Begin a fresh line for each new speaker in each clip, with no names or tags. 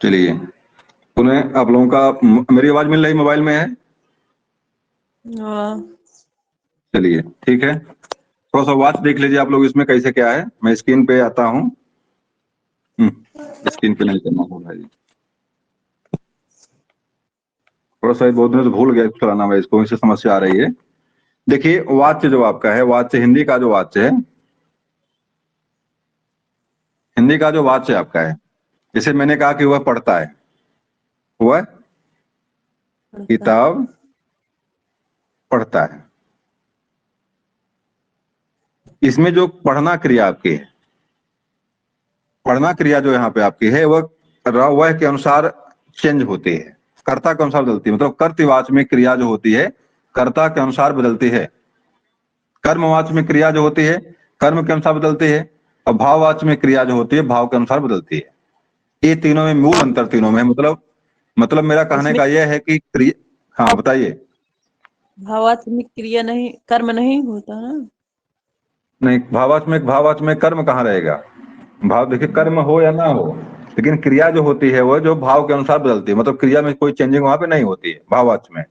चलिए, पुनः आप लोगों का मेरी आवाज मिल रही मोबाइल में है?
हाँ।
चलिए ठीक है, थोड़ा सा वॉच देख लीजिए आप लोग इसमें कैसे क्या है। मैं स्क्रीन पे आता हूँ। स्क्रीन पे नहीं करना होगा जी, थोड़ा सा बहुत दिन से भूल गया चलाना मैं इसको, इससे समस्या आ रही है। देखिए वाच्य जो आपका है, वाच्य हिंदी का जो वाच्य है, हिंदी का जो वाच्य आपका है, जैसे मैंने कहा कि वह पढ़ता है, वह किताब पढ़ता है। इसमें जो पढ़ना क्रिया आपकी है, पढ़ना क्रिया जो यहाँ पे आपकी है, वह के अनुसार चेंज होती है, कर्ता के अनुसार बदलती है। मतलब कर्तवाच्य में क्रिया जो होती है कर्ता के अनुसार बदलती है, कर्मवाच्य में क्रिया जो होती है कर्म के अनुसार बदलती है, और भाववाच्य में क्रिया जो होती है भाव के अनुसार बदलती है। ये तीनों में मूल अंतर तीनों में है। मतलब मेरा कहने का यह है कि क्रिया, हाँ बताइए।
भावात्म में क्रिया नहीं, कर्म नहीं होता ना?
नहीं, भावात्म में कर्म कहाँ रहेगा? भाव देखिए, कर्म हो या ना हो, लेकिन क्रिया जो होती है वो जो भाव के अनुसार बदलती है। मतलब क्रिया में कोई चेंजिंग वहां पे नहीं होती है भावात्म में,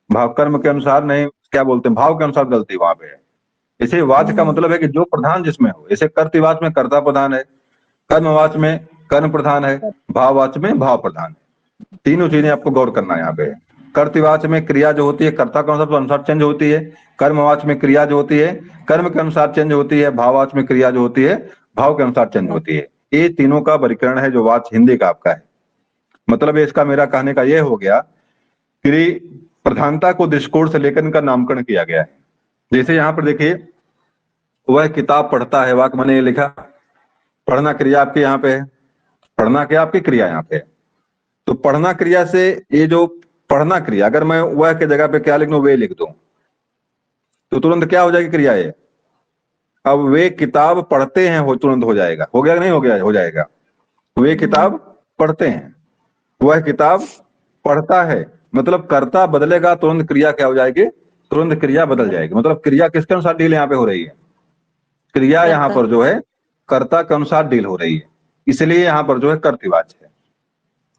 भाव कर्म के अनुसार नहीं, क्या बोलते हैं, भाव के अनुसार बदलती है वहां पे। इसे वाच्य का मतलब है कि जो प्रधान जिसमें हो। जैसे कर्तवाच्य में कर्ता प्रधान है, कर्मवाच्य में कर्म प्रधान है, भाववाच्य में भाव प्रधान है। तीनों चीजें आपको गौर करना है यहाँ पे। कर्तवाच्य में क्रिया जो होती है कर्ता के अनुसार चेंज होती है, कर्मवाच्य में क्रिया जो होती है कर्म के अनुसार चेंज होती है, भाववाच्य में क्रिया जो होती है भाव के अनुसार चेंज होती है। ये तीनों का वर्गीकरण है जो वाच्य हिंदी का आपका है। मतलब इसका मेरा कहने का यह हो गया कि प्रधानता को दृष्टिकोण से लेकर इनका नामकरण किया गया है। जैसे यहाँ पर देखिए, वह किताब पढ़ता है, वाक्य मैंने ये लिखा, पढ़ना क्रिया आपके यहाँ पे है, पढ़ना क्या आपकी क्रिया यहाँ पे है। तो पढ़ना क्रिया से ये जो पढ़ना क्रिया, अगर मैं वह के जगह पे क्या लिख दूं, वे लिख दूं, तो तुरंत क्या हो जाएगी क्रिया ये। अब वे किताब पढ़ते हैं, हो तुरंत हो जाएगा, हो गया नहीं हो गया, हो जाएगा। वे किताब पढ़ते हैं, वह किताब पढ़ता है। मतलब कर्ता बदलेगा तुरंत क्रिया क्या हो जाएगी, तुरंत क्रिया बदल जाएगी। मतलब क्रिया किसके अनुसार डील यहाँ पे हो रही है, क्रिया यहाँ पर जो है कर्ता के अनुसार डील हो रही है, इसलिए यहाँ पर जो है कर्तवाच्य है।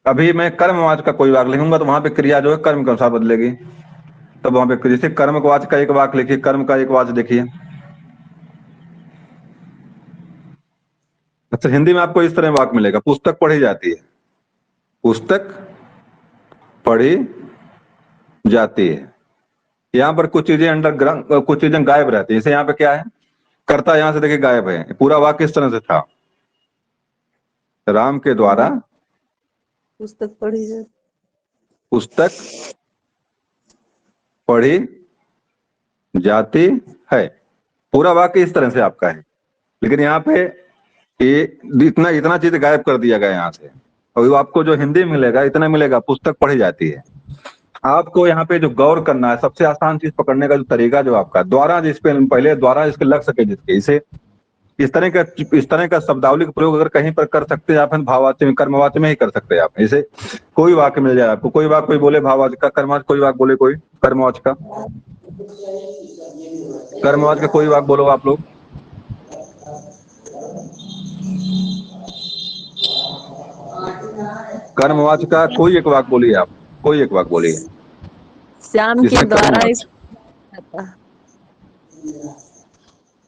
अभी मैं कर्मवाच्य का कोई वाक्य लिखूंगा तो वहां पे क्रिया जो है कर्म के अनुसार बदलेगी। तब वहां पे जैसे कर्म के वाच्य का एक वाक्य लिखिए, कर्म का एक वाच्य देखिए। अच्छा, हिंदी में आपको इस तरह वाक्य मिलेगा, पुस्तक पढ़ी जाती है, पुस्तक पढ़ी जाती है। यहाँ पर कुछ चीजें अंडरग्राउंड, कुछ चीजें गायब रहती है। जैसे यहाँ पे क्या है, कर्ता यहाँ से देखिए गायब है। पूरा वाक्य इस तरह से था, राम के द्वारा
पुस्तक पढ़ी जाती,
पुस्तक पढ़ी जाती है। पूरा वाक्य इस तरह से आपका है, लेकिन यहाँ पे ये इतना इतना चीज गायब कर दिया गया यहाँ से। और आपको जो हिंदी में मिलेगा इतना मिलेगा, पुस्तक पढ़ी जाती है। आपको यहाँ पे जो गौर करना है, सबसे आसान चीज पकड़ने का जो तरीका जो आपका द्वारा, जिसपे पहले द्वारा इसके लग सके जिसके, इसे इस तरह का शब्दावली का प्रयोग अगर कहीं पर कर सकते हैं आप, भाववाच्य में कर्मवाच्य में ही कर सकते हैं आप। जैसे कोई वाक्य मिल जाए आपको, कोई वाक्य कोई बोले भाववाच्य का, कर्मवाच्य कोई वाक्य बोले कोई कर्मवाच्य का, कर्मवाच्य का कोई वाक्य बोलो आप लोग। कर्मवाच्य का कोई एक वाक्य बोलिए आप, कोई एक वाक्य बोलिए।
श्याम के द्वारा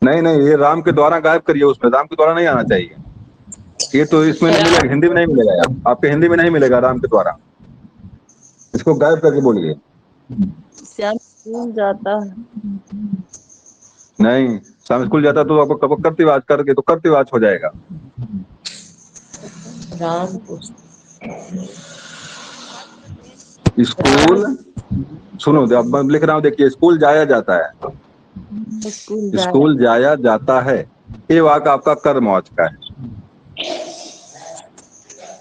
नहीं नहीं, ये राम के द्वारा गायब करिए, उसमें राम के द्वारा नहीं आना चाहिए। ये तो इसमें नहीं मिलेगा, हिंदी में नहीं मिलेगा यार, आपके हिंदी में नहीं मिलेगा राम के द्वारा, इसको गायब करके बोलिए।
श्याम स्कूल जाता है,
नहीं, शाम स्कूल जाता तो आपको कब कर्तवाच्य करके तो कर्तवाच्य हो जाएगा।
राम
स्कूल, सुनो अब मैं लिख रहा हूँ, देखिए, स्कूल जाया जाता है, स्कूल जाया जाता है, ये वाक्य आपका कर्मवाच्य का है।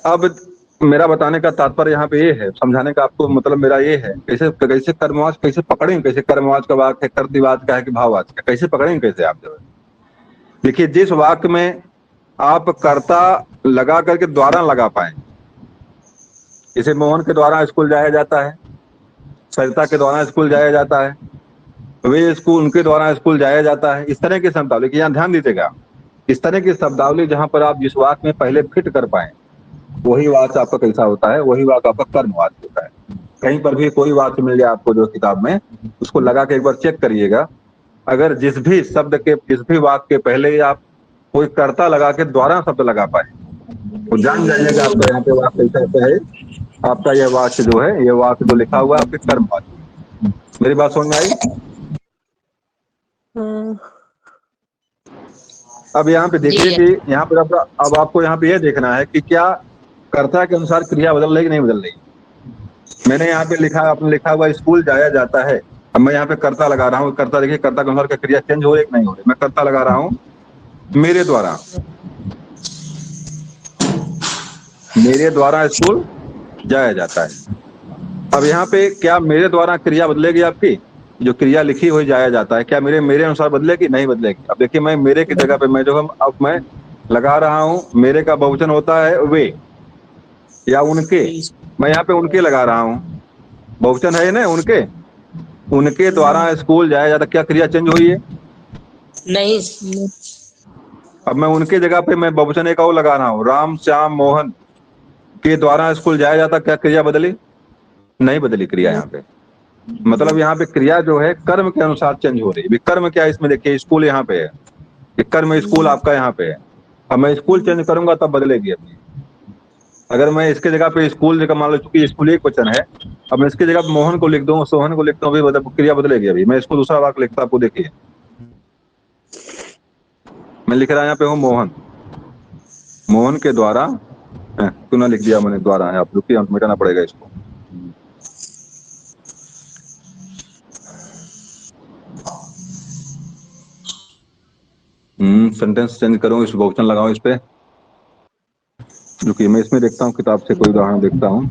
अब मेरा बताने का तात्पर्य यहाँ पे ये है, समझाने का आपको मतलब मेरा ये है, कैसे कैसे कर्मवाच्य कैसे पकड़ेंगे, कैसे कर्मवाच्य का वाक्य है, कर्तवाच्य का है कि भाववाच्य का, कैसे पकड़ेंगे कैसे आप जो है। देखिए, जिस वाक्य में आप कर्ता लगा करके द्वारा लगा पाए, जैसे मोहन के द्वारा स्कूल जाया जाता है, सरिता के द्वारा स्कूल जाया जाता है, वे स्कूल उनके द्वारा स्कूल जाया जाता है, इस तरह की शब्दावली, यहाँ ध्यान दीजिएगा, इस तरह की शब्दावली जहां पर आप जिस वाक्य में पहले फिट कर पाए, वही वाक्य आपका कैसा होता है, वही वाक्य आपका कर्म वाक्य होता है। कहीं पर भी कोई वाक्य मिल जाए आपको जो किताब में, उसको लगा के एक बार चेक करिएगा। अगर जिस भी शब्द के, जिस भी वाक्य के पहले आप कोई कर्ता लगा के द्वारा शब्द लगा पाए, तो जान जाइएगा आपका यहाँ पे वाक्य कैसा है। आपका यह वाक्य जो है, ये वाक्य जो लिखा हुआ है आपके कर्म वाक्य। मेरी बात समझ में आई?
हाँ,
अब यहाँ पे देखिए
जी।
कि यहाँ पे अब आपको यहाँ पे यह देखना है कि क्या कर्ता के अनुसार क्रिया बदल रही कि नहीं बदल रही। मैंने यहाँ पे लिखा, आपने लिखा हुआ स्कूल जाया जाता है। अब मैं यहाँ पे कर्ता लगा रहा हूँ, कर्ता देखिए, कर्ता के अनुसार क्या क्रिया चेंज हो रही कि नहीं हो रही। मैं कर्ता लगा रहा हूँ, मेरे द्वारा, मेरे द्वारा स्कूल जाया जाता है। अब यहाँ पे क्या मेरे द्वारा क्रिया बदलेगी आपकी? जो क्रिया लिखी हुई जाया जाता है, क्या मेरे मेरे अनुसार बदलेगी? नहीं बदलेगी। अब देखिए, मैं मेरे की जगह पे मैं जो हम अब मैं लगा रहा हूँ, मेरे का बहुवचन होता है वे या उनके। मैं यहाँ पे उनके लगा रहा हूँ, बहुवचन है ना उनके। उनके द्वारा स्कूल जाया जाता, क्या क्रिया चेंज हुई है?
नहीं।
अब मैं उनके जगह पे मैं बहुवचन एक और लगा रहा हूँ, राम श्याम मोहन के द्वारा स्कूल जाया जाता, क्या क्रिया बदली? नहीं बदली क्रिया यहाँ पे। मतलब यहाँ पे क्रिया जो है कर्म के अनुसार चेंज हो रही है। कर्म क्या है इसमें? देखिए, स्कूल यहाँ पे है, ये कर्म स्कूल आपका यहाँ पे है। अब मैं स्कूल चेंज करूंगा तब बदलेगी अभी। अगर मैं इसके जगह पे स्कूल जगह, मान लो चूंकि स्कूल एक वचन है, अब मैं इसके जगह पे मोहन को लिख दूं, सोहन को लिखता हूँ, अभी क्रिया बदलेगी अभी। मैं इसको दूसरा वाक्य लिखता, आपको देखिए, मैं लिख रहा यहाँ पे हूँ मोहन, मोहन के द्वारा, क्यों ना लिख दिया मैंने द्वारा है, आप रुकिए, मिटाना पड़ेगा इसको। सेंटेंस चेंज करूँ, इस बहुवचन लगाऊं इस पे। रुकिए, मैं इसमें देखता हूँ, किताब से कोई उदाहरण देखता हूँ।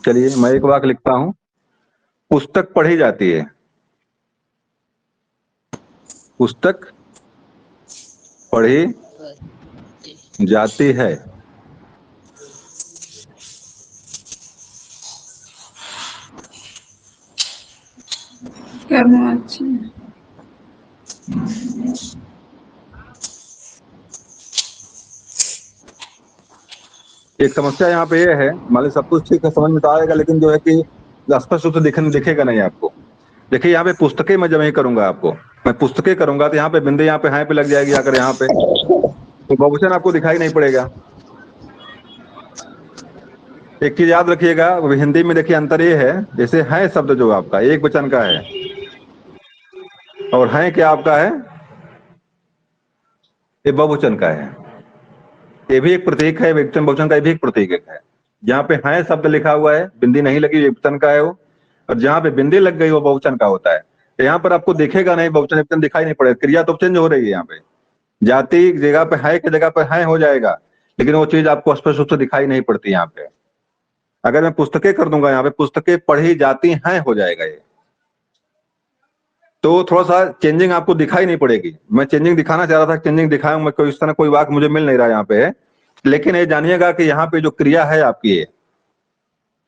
चलिए, मैं एक वाक्य लिखता हूँ, पुस्तक पढ़ी जाती है, पुस्तक पढ़ी जाती है।
कर्मवाची।
एक समस्या यहाँ पे ये है, मान ली सब कुछ ठीक है, समझ में तो आएगा, लेकिन जो है कि स्पष्ट रूप से दिखेगा नहीं आपको। देखिए, यहाँ पे पुस्तकें मैं जब नहीं करूंगा, आपको मैं पुस्तकें करूंगा तो यहाँ पे बिंदे यहाँ पे हैं पे लग जाएगी आकर यहाँ पे, तो बहुवचन आपको दिखाई नहीं पड़ेगा। एक चीज याद रखिएगा, हिंदी में देखिए अंतर ये है, जैसे है शब्द जो आपका एक वचन का है, और है क्या आपका है, ये बहुवचन का है। ये भी एक प्रतीक है, एकवचन बहुवचन का भी एक प्रतीक है। जहाँ पे है शब्द लिखा हुआ है, बिंदी नहीं लगी, एकवचन का है वो, और जहाँ पे बिंदी लग गई वो बहुवचन का होता है। तो यहाँ पर आपको दिखेगा नहीं, बहुवचन एकवचन दिखाई नहीं पड़ेगा, क्रिया तो चेंज हो रही है। यहाँ पे जाति जगह पे है की जगह पे है हो जाएगा, लेकिन वो चीज आपको स्पष्ट रूप से दिखाई नहीं पड़ती यहाँ पे। अगर मैं पुस्तकें कर दूंगा, यहाँ पे पुस्तकें पढ़ी जाती हैं हो जाएगा ये, तो थोड़ा सा चेंजिंग आपको दिखाई नहीं पड़ेगी। मैं चेंजिंग दिखाना चाह रहा था, चेंजिंग दिखाया, मैं कोई इस तरह कोई वाक्य मुझे मिल नहीं रहा यहाँ पे है। लेकिन ये जानिएगा कि यहाँ पे जो क्रिया है आपकी है,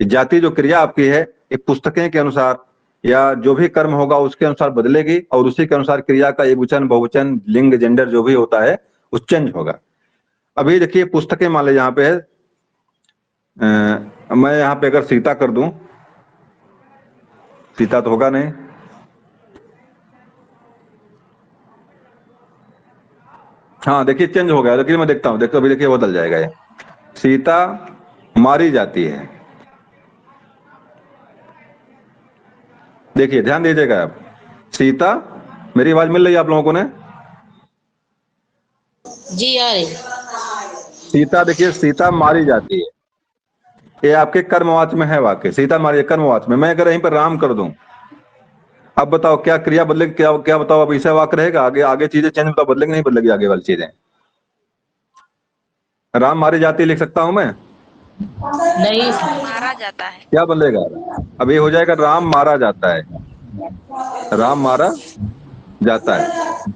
जाति जो क्रिया आपकी है, ये पुस्तकें के अनुसार या जो भी कर्म होगा उसके अनुसार बदलेगी, और उसी के अनुसार क्रिया का एकवचन बहुवचन लिंग जेंडर जो भी होता है वो चेंज होगा। अभी देखिए, पुस्तकें मान लीजिए यहाँ पे है, मैं यहाँ पे अगर सीता कर दूं, सीता तो होगा नहीं, हाँ देखिए चेंज हो गया, लेकिन मैं देखता हूँ, देखो अभी देखिए बदल जाएगा ये। सीता मारी जाती है, देखिए ध्यान दीजिएगा आप, सीता, मेरी आवाज मिल रही है आप लोगों को ने?
जी आ रही।
सीता, देखिए सीता मारी जाती है, ये आपके कर्मवाच में है वाक्य, सीता मारी कर्मवाच में। मैं अगर यहीं पर राम कर दूं, अब बताओ क्या क्रिया बदलेगी? क्या क्या बताओ, अब ऐसा वाक्य रहेगा? आगे आगे चीजें चेंज बताओ, बदलेगी नहीं बदलेगी आगे वाली चीजें? राम मारी जाती है लिख सकता हूं मैं?
नहीं।
मारा जाता है।
क्या बदलेगा? अब ये हो जाएगा राम मारा जाता है, राम मारा जाता है।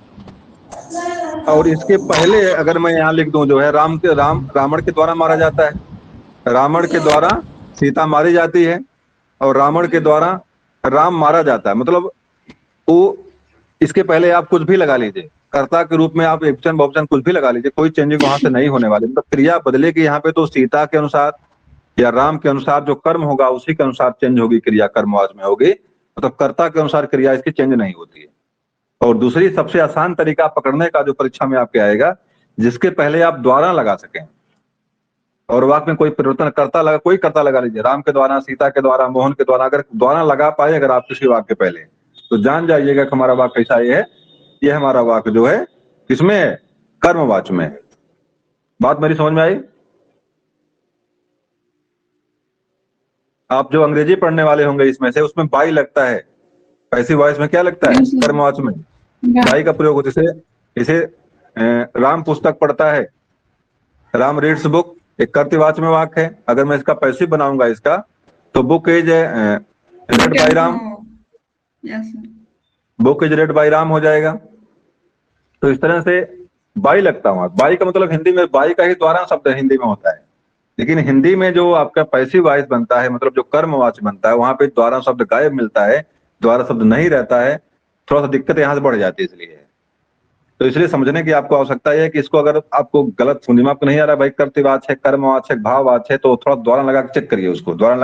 और इसके पहले अगर मैं यहाँ लिख दूं जो है रावण के द्वारा मारा जाता है, रावण के द्वारा सीता मारी जाती है, और रावण के द्वारा राम मारा जाता है। मतलब वो, इसके पहले आप कुछ भी लगा लीजिए, कर्ता के रूप में आप एकवचन बहुवचन कुछ भी लगा लीजिए, कोई चेंजिंग वहां से नहीं होने वाली। मतलब क्रिया बदलेगी यहाँ पे तो सीता के अनुसार या राम के अनुसार जो कर्म होगा उसी के अनुसार चेंज होगी, क्रिया कर्मवाच में होगी। मतलब कर्ता के अनुसार क्रिया इसकी चेंज नहीं होती है। और दूसरी सबसे आसान तरीका पकड़ने का जो परीक्षा में आपके आएगा, जिसके पहले आप द्वारा लगा सकें और वाक्य में कोई परिवर्तन कर्ता लगा, कोई कर्ता लगा लीजिए, राम के द्वारा, सीता के द्वारा, मोहन के द्वारा, अगर द्वारा लगा पाए अगर आप किसी वाक्य पहले, तो जान जाइएगा कि हमारा वाक्य कैसा ये है, ये हमारा वाक्य जो है किसमें है, कर्मवाच में। बात मेरी समझ में आई? आप जो अंग्रेजी पढ़ने वाले होंगे इसमें से, उसमें बाई लगता है, पैसिव वॉइस में क्या लगता है, कर्मवाच में बाई का प्रयोग होता है। इसे राम पुस्तक पढ़ता है, राम रीड्स बुक, एक कर्तवाच में वाक्य है। अगर मैं इसका पैसिव बनाऊंगा इसका, तो book is read by Ram, book is read by Ram हो जाएगा। तो इस तरह से बाई लगता हूं। बाई का मतलब हिंदी में बाई का ही द्वारा शब्द हिंदी में होता है, लेकिन हिंदी में जो आपका पैसिव वॉइस बनता है, मतलब जो कर्मवाच बनता है, वहां पे द्वारा शब्द गायब मिलता है, द्वारा शब्द नहीं रहता है। थोड़ा सा दिक्कत यहाँ से बढ़ जाती है, इसलिए। तो इसलिए समझने की आपको आवश्यकता है कि इसको अगर आपको गलत समझ में आपको नहीं आ रहा भाई, कर्तवाच है, कर्मवाच है, भाववाच है, तो थोड़ा द्वारा लगा के चेक करिए उसको। द्वारा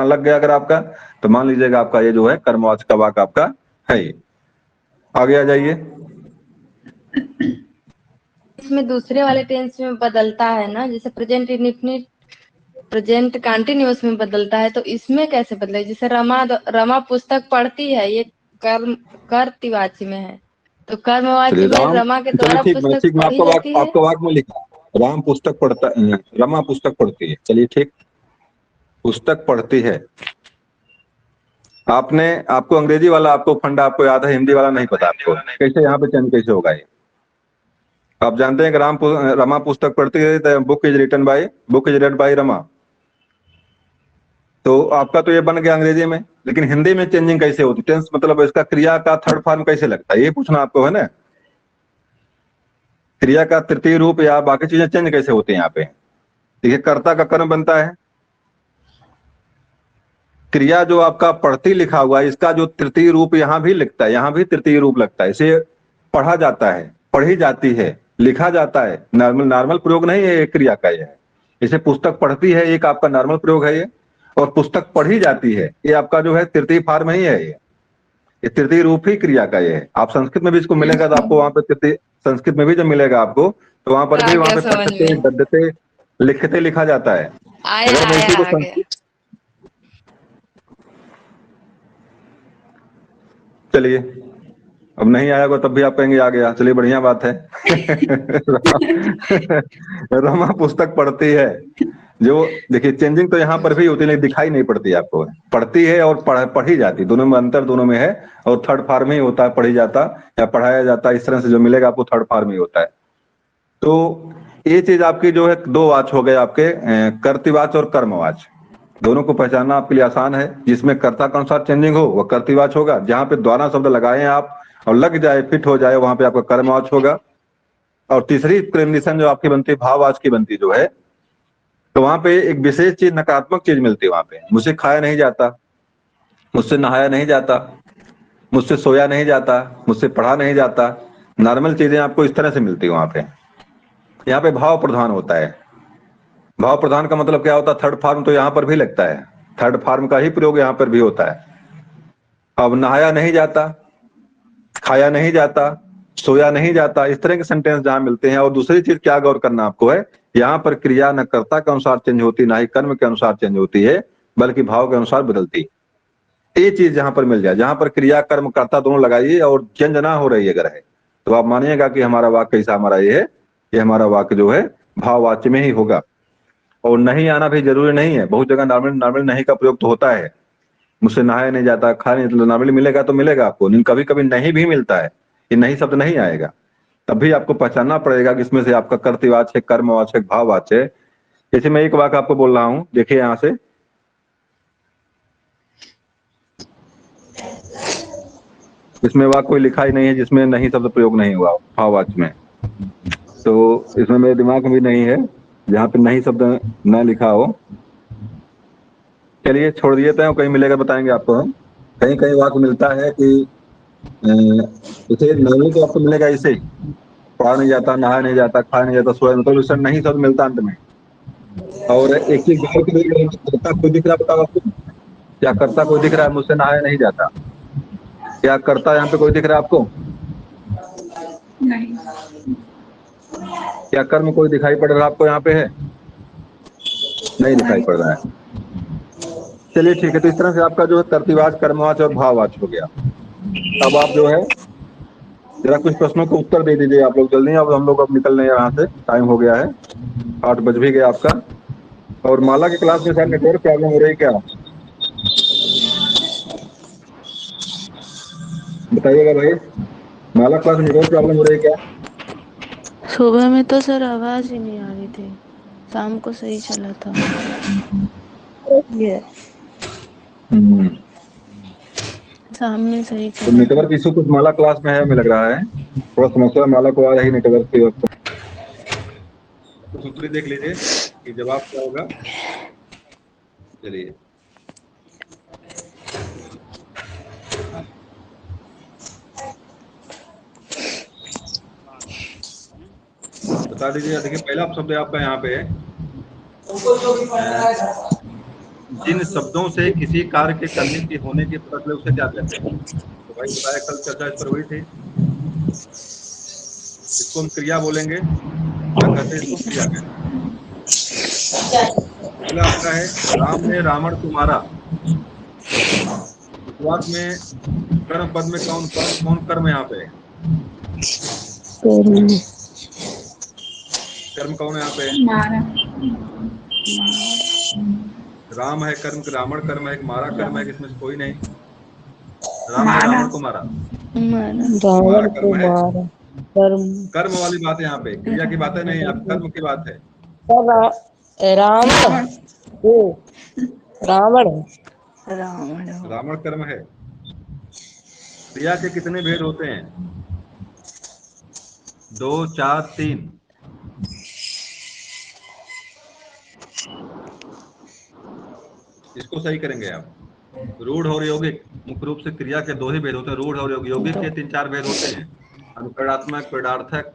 लग गया अगर आपका, तो मान लीजिएगा आपका ये जो है कर्मवाच का वाक्य आपका है। आगे आ जाइए।
इसमें दूसरे वाले टेंस में बदलता है ना, जैसे प्रेजेंट इंडेफिनिट, प्रेजेंट कंटिन्यूअस में बदलता है, तो इसमें कैसे बदले? जैसे रमा पुस्तक पढ़ती है, ये कर्तवाची में है, तो कर्मवाची में रमा के द्वारा पुस्तक पढ़ी जाती है।
आपका वाक्य में लिखा राम पुस्तक पढ़ता, रमा पुस्तक पढ़ती है, चलिए ठीक, पुस्तक पढ़ती है। आपको अंग्रेजी वाला आपको फंडा आपको याद है, हिंदी वाला नहीं पता आपको, कैसे यहाँ पे चेंज कैसे होगा ये? आप जानते हैं कि रमा पुस्तक पढ़ती है, book is written by, book is read by Rama. तो आपका तो ये बन गया अंग्रेजी में, लेकिन हिंदी में चेंजिंग कैसे होती? टेंस मतलब इसका क्रिया का थर्ड फॉर्म कैसे लगता है, ये पूछना आपको है ना। क्रिया का तृतीय रूप या बाकी चीजें चेंज कैसे होती हैं यहाँ पे? देखिए, कर्ता का कर्म बनता है, क्रिया जो आपका पढ़ती लिखा हुआ है, इसका जो तृतीय रूप यहाँ भी लिखता है, यहाँ भी तृतीय रूप लगता है। इसे पढ़ा जाता है, पढ़ी जाती है, लिखा जाता है। नॉर्मल प्रयोग नहीं है ये क्रिया का, ये है। इसे पुस्तक पढ़ती है, एक आपका नॉर्मल प्रयोग है ये, और पुस्तक पढ़ी जाती है, ये आपका जो है तृतीय फॉर्म ही है। ये तृतीय रूप ही क्रिया का ये है। आप संस्कृत में भी इसको मिलेगा, तो आपको वहां पे तृतीय, संस्कृत में भी जब मिलेगा आपको, तो वहां पर भी वहां पे पढ़ते, गद्यते, लिखते लिखा जाता है। चलिए, अब नहीं आया होगा तब भी आप कहेंगे आ गया, चलिए बढ़िया बात है। रमा पुस्तक पढ़ती है, जो देखिए चेंजिंग तो यहाँ पर भी होती है, लेकिन दिखाई नहीं पड़ती आपको। पढ़ती है और पढ़ी जाती, दोनों में अंतर दोनों में है, और थर्ड फॉर्म ही होता है, पढ़ी जाता या पढ़ाया जाता, इस तरह से जो मिलेगा आपको थर्ड फॉर्म ही होता है। तो ये चीज आपकी जो है दो वाच हो गए आपके, कर्तवाच और कर्मवाच। दोनों को पहचानना आपके लिए आसान है। जिसमें कर्ता के अनुसार चेंजिंग हो वह कर्तवाच होगा, जहां पे द्वारा शब्द लगाए आप और लग जाए, फिट हो जाए, वहां पे आपका कर्मवाच होगा। और तीसरी प्रेमनिशन जो आपकी बनती है, भाववाच की बनती जो है, तो वहां पे एक विशेष चीज, नकारात्मक चीज मिलती है। वहां पे मुझसे खाया नहीं जाता, मुझसे नहाया नहीं जाता, मुझसे सोया नहीं जाता, मुझसे पढ़ा नहीं जाता, नॉर्मल चीजें आपको इस तरह से मिलती है वहां पे। यहाँ पे भाव प्रधान होता है। भाव प्रधान का मतलब क्या होता है? थर्ड फॉर्म तो यहाँ पर भी लगता है, थर्ड फॉर्म का ही प्रयोग यहाँ पर भी होता है। अब नहाया नहीं जाता, खाया नहीं जाता, सोया नहीं जाता, इस तरह के सेंटेंस जहां मिलते हैं। और दूसरी चीज क्या गौर करना आपको है, यहाँ पर क्रिया न कर्ता के अनुसार चेंज होती, ना ही कर्म के अनुसार चेंज होती है, बल्कि भाव के अनुसार बदलती। ये चीज जहां पर मिल जाए, जहां पर क्रिया कर्म कर्ता दोनों लगाइए और चेंज ना हो रही अगर है, तो आप मानिएगा कि हमारा वाक्य कैसा हमारा ये है, ये हमारा वाक्य जो है भाववाच्य में ही होगा। और नहीं आना भी जरूरी नहीं है, बहुत जगह नॉर्मल नहीं का प्रयोग तो होता है। मुझसे नहाया नहीं जाता, खा नहीं, तो नॉर्मली मिलेगा तो मिलेगा आपको, लेकिन कभी कभी नहीं भी मिलता है, ये नहीं शब्द नहीं आएगा, तब भी आपको पहचानना पड़ेगा कि इसमें से आपका कर्तवाच है, कर्मवाच है, भाववाच है। जैसे मैं एक वाक्य आपको बोल रहा हूं, देखिए यहां से, इसमें वाक कोई लिखा ही नहीं है जिसमें नहीं शब्द प्रयोग नहीं हुआ भाववाच्य में। तो इसमें मेरे दिमाग में भी नहीं है जहाँ पे नहीं शब्द न लिखा हो। चलिए छोड़ दिए थे, कहीं मिलेगा बताएंगे आपको हम। कहीं कहीं वाक्य मिलता है कि इसे नहीं तो आपको मिलेगा इसे पढ़ा नहीं जाता, नहाया नहीं जाता, खाया नहीं जाता, सोया, मतलब इसमें नहीं शब्द मिलता अंत में। और एक चीज गौर की देख रहे हैं, करता कोई दिख रहा बताओ आपको? क्या करता कोई दिख रहा है? मुझसे नहाया नहीं जाता, क्या करता यहाँ पे कोई दिख रहा है आपको?
नहीं।
क्या कर्म कोई दिखाई पड़ रहा है आपको यहाँ पे? है नहीं दिखाई पड़ रहा है। चलिए ठीक है, तो इस तरह से आपका जो है कर्तृवाच, कर्मवाच और भाववाच हो गया। अब आप जो है जरा कुछ प्रश्नों के उत्तर दे दीजिए आप लोग जल्दी। अब हम लोग अब निकल रहे हैं यहाँ से, टाइम हो गया है, 8 बज भी गया आपका। और माला की क्लास में शायद नेटवर्क प्रॉब्लम हो रही है क्या? बताइएगा भाई, माला क्लास में नेटवर्क प्रॉब्लम हो रही है क्या?
सुबह में तो सर आवाज ही नहीं आ रही थी, शाम को सही चला था।
ये
शाम में सही
तो
चला।
नेटवर्क इशू कुछ माला क्लास में है, हमें लग रहा है थोड़ा समस्या माला को आ रही नेटवर्क की वक्त। तो सूत्री देख लीजिए कि जवाब क्या होगा। चलिए बता दीजिए। देखिए पहला शब्द आपका यहाँ पे है, जिन शब्दों से किसी कार्य के करने की होने की पता चले उसे क्या कहते हैं? तो भाई बताया, कल चर्चा इस पर हुई थी। इसको हम क्रिया बोलेंगे, क्या कहते हैं? इसको क्रिया कहते हैं। अगला आपका है, राम ने रावण को मारा। शुरुआत में कर्म पद में कौन कर्म यहाँ पे है? कर्म कौन है यहाँ पे?
मारा।
राम है कर्म, रावण कर्म है, मारा कर्म है, इसमें से कोई नहीं। राम ने रावण को मारा, मारा कर्म है। कर्म वाली बात है यहाँ पे, क्रिया की बात है नहीं, आप कर्म की बात है। रावण कर्म है। क्रिया के कितने भेद होते हैं? 2, 4, 3। इसको सही करेंगे आप। रूढ़ और यौगिक, मुख्य रूप से क्रिया के 2 ही भेद होते हैं, रूढ़ और यौगिक के 3-4 भेद होते हैं। अनुकरणात्मक, क्रियार्थक,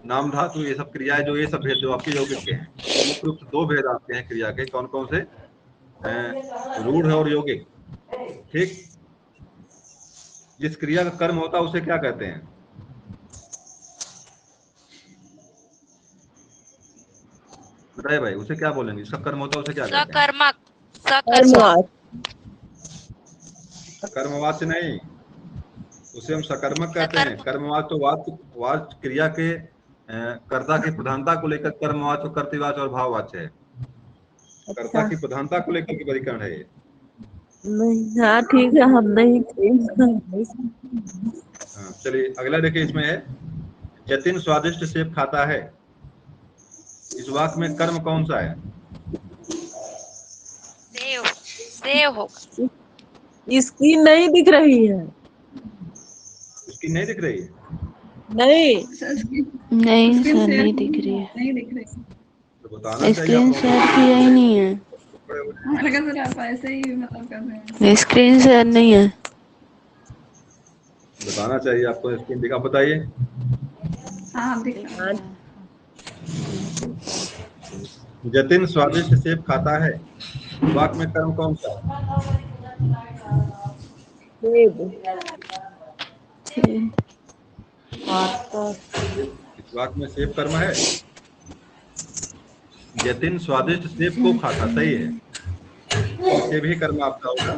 नाम धातु, ये सब क्रियाएं जो ये सब भेद जो आपके यौगिक के हैं। मुख्य रूप से 2 भेद आते हैं क्रिया के, कौन कौन से? रूढ़ और यौगिक। ठीक, जिस क्रिया का कर्म होता है उसे क्या कहते हैं? बताइए भाई, उसे क्या बोलेंगे? जिसका कर्म होता है उसे क्या कहते हैं? कर्मवाच्य नहीं, उसे हम सकर्मक कहते हैं। कर्मवाच्य तो वाच्य क्रिया के कर्ता की प्रधानता को लेकर कर्मवाच्य, कर्तृवाच्य और भाववाच्य है। कर्ता की प्रधानता को लेकर के वर्गीकरण है ये।
नहीं, हाँ ठीक है, हम नहीं
हाँ, चलिए अगला देखिए, इसमें है जतिन स्वादिष्ट सेब खाता है। इस वाक्य में कर्म कौन सा है?
देव होगा।
इसकी नहीं दिख रही है।
इसकी नहीं दिख रही है?
नहीं
नहीं सर, नहीं दिख रही है।
नहीं दिख रही।
तो बताना चाहिए
स्क्रीन
आप
शेयर किया ही नहीं है।
हमारे का सर आप ऐसे ही मतलब कर रहे हैं।
स्क्रीन शेयर नहीं है।
बताना चाहिए आपको। स्क्रीन दिखा, बताइए।
हाँ दिख रहा है।
जतिन स्वादिष्ट सेब खाता है, वाक्य में कर्म कौन सा है? इस वाक्य में सेब कर्म है। जतिन स्वादिष्ट सेब को खाता, सही है, सेब ही कर्म आपका होगा।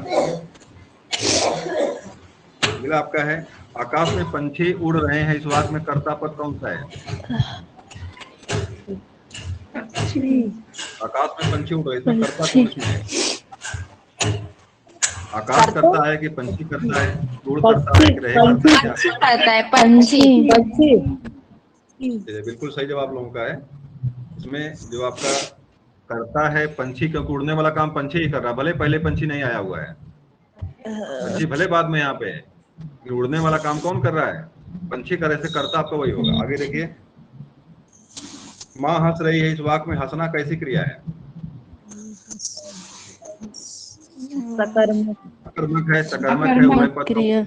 अगला आपका है, आकाश में पंछी उड़ रहे हैं। इस वाक्य में कर्ता पद कौन सा है? आकाश में पंछी उड़ रहे हैं, इसमें कर्ता कौन सी है? आकाश करता है कि पंछी करता है? उड़ करता है कि रहे करता है?
पंछी कहता है, पंछी।
बिल्कुल सही जवाब लोगों का है। इसमें जो आपका करता है पंछी, क्योंकि उड़ने वाला काम पंछी ही कर रहा है, भले पहले पंछी नहीं आया हुआ है, पंछी भले बाद में यहाँ पे है, ये उड़ने वाला काम कौन कर रहा है? पंछी करे से करता आपका वही होगा। आगे देखिए, माँ हंस रही है, इस वाक्य में हंसना कैसी क्रिया है?
सकर्मक
अकर्मक है, सकर्मक है, उभयपद
क्रिया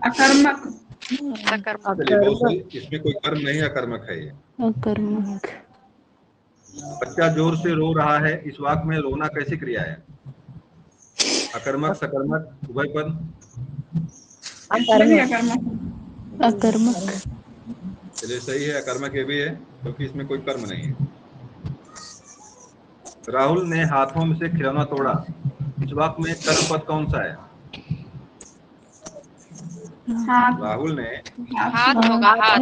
अकर्मक
सकर्मक
चलिए बहुत सही, इसमें कोई कर्म नहीं, अकर्मक है ये।
अकर्मक
बच्चा जोर से रो रहा है, इस वाक्य में रोना कैसी क्रिया है? अकर्मक, सकर्मक, उभयपद?
इसमें भी अकर्मक
अकर्मक
चलिए सही है, अकर्मक ये भी है, क्योंकि इसमें कोई कर्म नहीं है। राहुल ने हाथों में से खिलौना तोड़ा, इस वाक्य में कर्म पद कौन सा है?
हाथ
राहुल ने,
हाथ होगा हाथ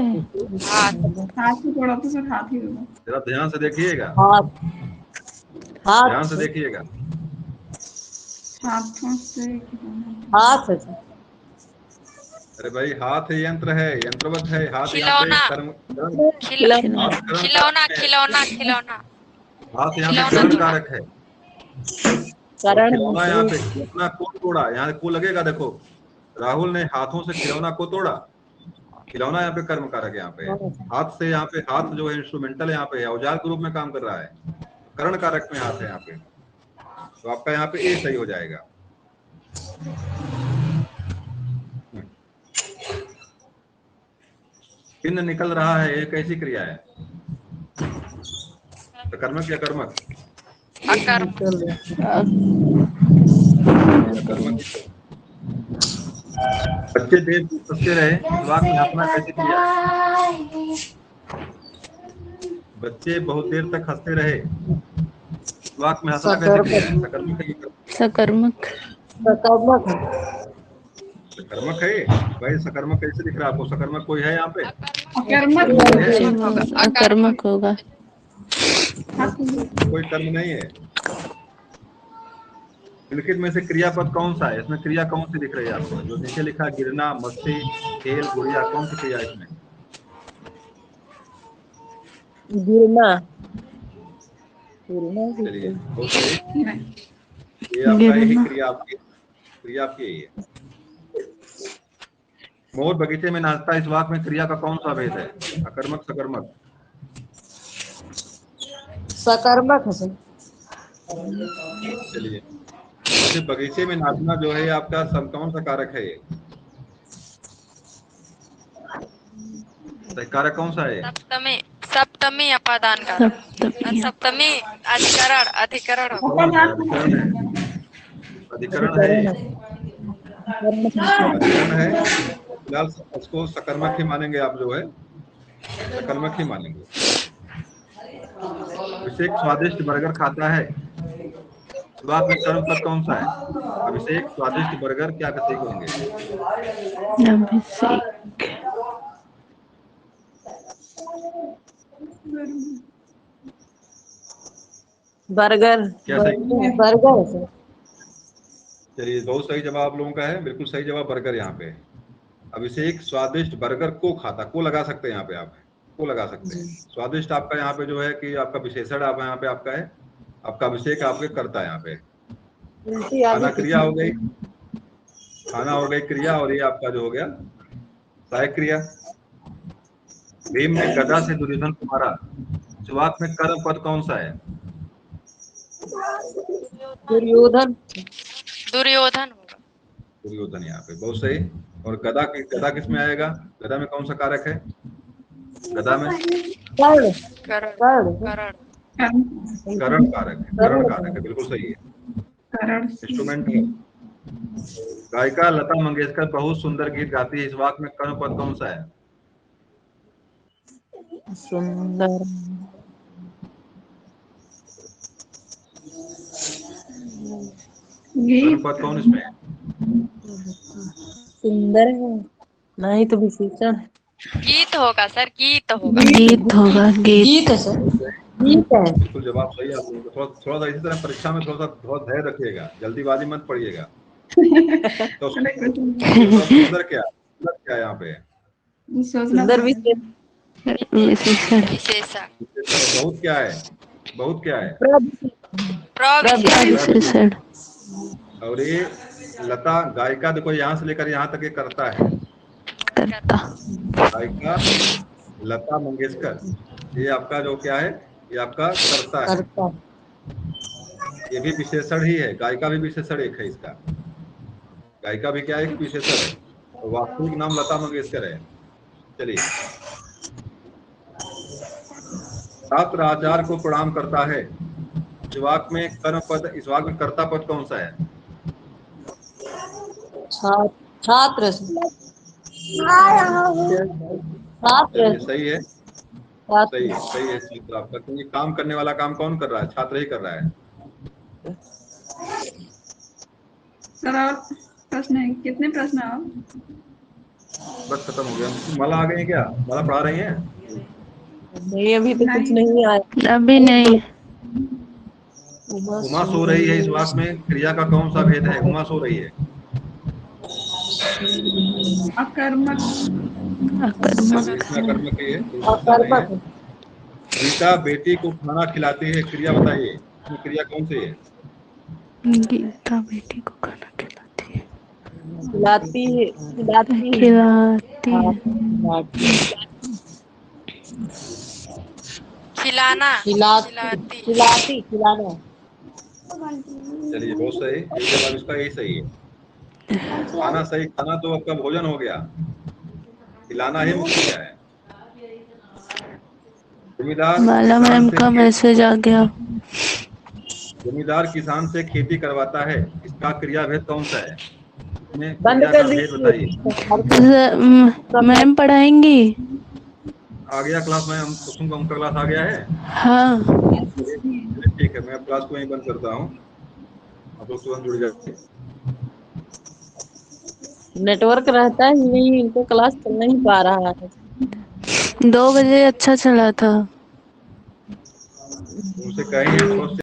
हाथ
हाथ से थोड़ा तो सर हाथ ही होगा।
जरा ध्यान से देखिएगा,
हाथ
ध्यान से
हाथ
देखिएगा।
हाथों से खिलौना।
हाथ
अरे भाई, हाथ यंत्र है, यंत्रवत है, हाथ यहाँ पे
खिलौना।
कर्म
खिलौना
हाथ कर्म
खिलौना
कारक है।
खिलौना खिलौना
हाथ यहाँ पे
खिलौना
करण
तोड़ा।
कारक है। और
करण
खिलौना यहाँ पे, खिलौना को तोड़ा, यहाँ को लगेगा। देखो, राहुल ने हाथों से खिलौना को तोड़ा, खिलौना यहाँ पे कर्म कारक यहाँ पे है। हाथ से यहाँ पे, हाथ जो है इंस्ट्रूमेंटल यहाँ पे है, औजार के रूप में काम कर रहा है, करण कारक में हाथ है यहाँ पे, तो आपका यहाँ पे ए सही हो जाएगा। पिंड निकल रहा है, ये कैसी क्रिया है? कर्मक या कर्मक?
अकर्मक
कर्मक। बच्चे देर तक हंसते रहे, इस वाक्य में हंसना कैसी क्रिया है? बच्चे बहुत देर तक हंसते रहे, इस वाक्य में हंसना कैसी क्रिया है? सकर्मक है या
सकर्मक
सकर्मक
सकर्मक है? भाई सकर्मक कैसे दिख रहा है आपको? सकर्मक कोई है यहाँ पे?
अकर्मक
अकर्मक होगा।
कोई कर्म नहीं है। निम्नलिखित में से क्रियापद कौन सा है? इसमें क्रिया कौन सी दिख रही है आपको? जो नीचे लिखा गिरना, मस्ती, खेल, गुड़िया, कौन सी क्रिया है इसमें?
गिरना
चलिए बहुत सही, ये आपका यही क्रिया, आपकी यही है। मोर बगीचे में नाचता, इस वाक्य में क्रिया का कौन सा भेद है? अकर्मक, सकर्मक?
सकर्मक है सर।
चलिए, जैसे बगीचे में नाचना जो है आपका सब कौन सा कारक है? ये कारक कौन सा है?
सप्तमी सप्तमी अपादान का सप्तमी अधिकरण अधिकरण होगा।
अधिकरण है, अधिकरण है। फिलहाल उसको सकर्मक ही मानेंगे आप, जो है सकर्मक ही मानेंगे। अभिषेक स्वादिष्ट बर्गर खाता है, इस बात में कर्म पद कौन सा है? अभिषेक स्वादिष्ट बर्गर क्या कहते होंगे?
अभिषेक
बर्गर
क्या सही?
बर्गर है सर।
चलिए बहुत सही जवाब आप लोगों का है, बिल्कुल सही जवाब बर्गर यहाँ पे। अभिषेक स्वादिष्ट बर्गर को खाता, को लगा सकते हैं यहाँ पे, आप को लगा सकते हैं। स्वादिष्ट आपका यहाँ पे जो है कि आपका विशेषण आप यहाँ पे आपका है, आपका अभिषेक आपके करता है यहाँ पे। खाना क्रिया हो गई, खाना हो गई क्रिया, और ये आपका जो हो गया सहायक क्रिया। भीम ने गदा से दुर्योधन को मारा, शुरुआत में कर्म पद कौन सा है?
दुर्योधन
दुर्योधन होगा।
दुर्योधन यहाँ पे, बहुत सही। और गदा किस में आएगा? गदा में कौन सा कारक है? गदा में
कर्ण
करण
कर्ण
करण
करण कारक है, करण कारक है, बिल्कुल सही है।
करण
इंस्ट्रूमेंट है। गायिका लता मंगेशकर बहुत सुंदर गीत गाती है, इस वाक्य में कर्म पद कौन सा है?
सुंदर
कर्म पद कौन इसमें है?
सुंदर है, नहीं तो विशेषण है।
गीत होगा सर, गीत होगा।
गीत होगा। गीत
गीत है सर, गीत है।
बिल्कुल जवाब सही है। आप लोगों को थोड़ा सा इसी तरह परीक्षा में थोड़ा धैर्य रखिएगा, जल्दीबाजी मत पड़िएगा। तो सुंदर क्या है यहाँ पे?
सुंदर विशेषण
विशेषण
विशेषण
बहुत क्या है? बहुत क्या है?
प्रविशेषण
विशेषण
और ये लता गायिका देखो यहाँ से लेकर यहाँ तक ये करता है।
करता।
गायिका लता मंगेशकर, ये आपका जो क्या है, ये आपका करता है।
करता
ये भी विशेषण ही है, गायिका भी विशेषण एक है इसका। गायिका भी क्या है, एक विशेषण है। तो वास्तविक नाम लता मंगेशकर है। चलिए, छात्र आचार्य को प्रणाम करता है। इस वाक्य में कर्म पद, इस वाक्य में कर्ता पद कौन सा है?
छात्र
चलिए, सही है, सही है,
छात्र
सही है छात्र आपका, क्योंकि काम करने वाला काम कौन कर रहा है? छात्र ही कर रहा है।
सर और प्रश्न है, कितने प्रश्न है और?
बस खत्म हो गया। माला आ गई है क्या? माला पढ़ा रही है?
नहीं, अभी तो कुछ
नहीं।
नहीं आया।
अभी नहीं।
उमा सो रही है, इस वाक्य में क्रिया का कौन सा भेद है? उमा सो रही है।
अकर्मक।
अकर्मक।
इसमें अकर्मक ही है, कोई समस्या नहीं है। गीता बेटी को खाना खिलाती है, क्रिया बताइए, इसमें क्रिया कौन सी है?
गीता बेटी को खाना खिलाती है।
खिलाती है, खिलाती है।
खिलाती है।
खिलाना,
खिलाती
खिलाती,
खिलाना।
चलिए, बहुत सही, ये जवाब इसका यही सही है। खाना सही, खाना तो आपका भोजन हो गया, खिलाना ही मुख्य क्रिया है। जमींदार
माला मैम का मैसेज आ गया।
जमींदार किसान से खेती करवाता है, इसका क्रिया भेद कौन सा है? इसमें
बंद
क्रिया
कर
का भेद बताइए।
दीजिए।
मैम पढ़ाएंगी?
आ गया क्लास में, हम कुसुम का उनका क्लास आ गया है।
हाँ।
ठीक है, मैं क्लास को यहीं बंद करता हूँ, आप लोग तुरंत जुड़ जाइए।
नेटवर्क रहता है नहीं, इनको क्लास चल नहीं पा रहा है।
2 बजे अच्छा चला था।
उनसे कहेंगे